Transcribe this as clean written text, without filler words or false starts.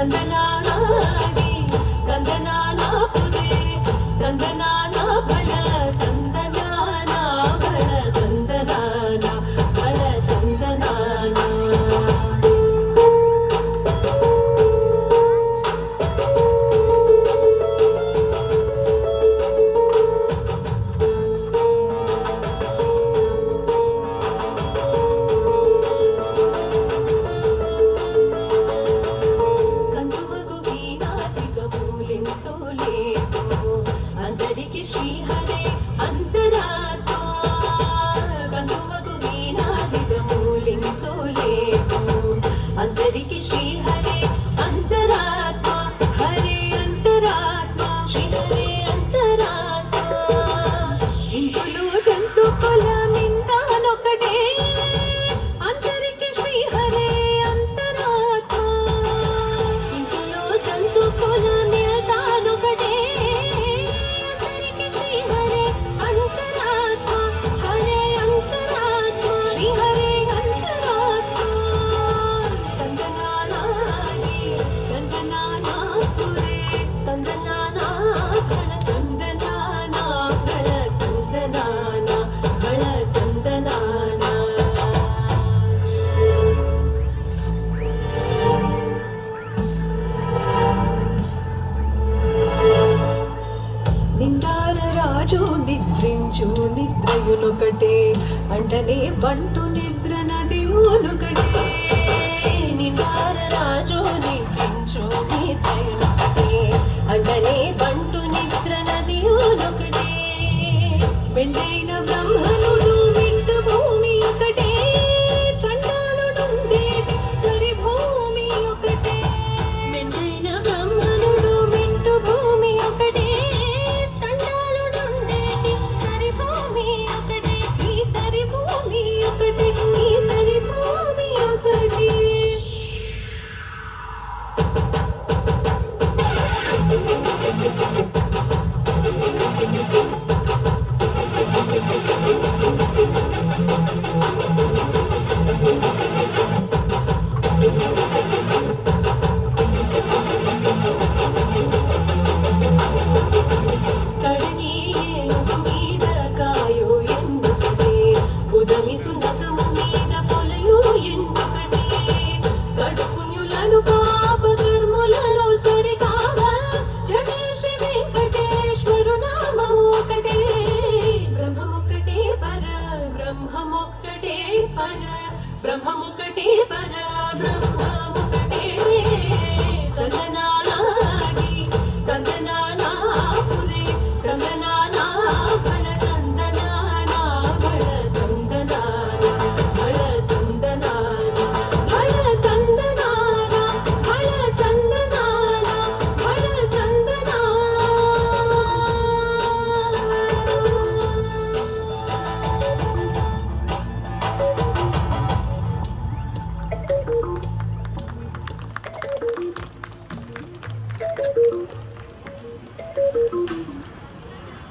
ತಂದನಾನಾಗಿ ತಂದನಾನ ಪುರೇ ತಂದನಾನ ಬಳ ತಂದನಾನ ಬಳ ತಂದನಾನ ಬಳ ತಂದನಾನ అందరికి శ్రీహరే అంతరాత్మ గంధువకు వీణాదిగమూలింతో లేవు అందరికి శ్రీహరే అంతరాత్మ హరే అంతరాత్మ శ్రీహరే అంతరాత్మ ఇందులో జంతు పొలమిందానొకటే అందరికి శ్రీహరే అంతరాత్మ ఇందులో జంతు పొలమిందానొకటే రాజు నిద్రించు నిద్రయునొకటే అంటనే బంటు నిద్ర నదియునొకటే నిండార రాజు నిద్రించు నిద్రయునొకటే అంటనే బంటు నిద్ర నదియునొకటే మెండైన బ్రహ్మనుడు వింటు భూమి ఒకటే చండాలుడుండేది సరి భూమి ఒకటే మెండైన బ్రహ్మనుడు వింటు భూమి ఒకటే బ్రహ్మముకటే పర బ్రహ్మముకటే తందనానాగి తందనానా పురే తందనానా బళ తందనానా బళ తందనానా బళ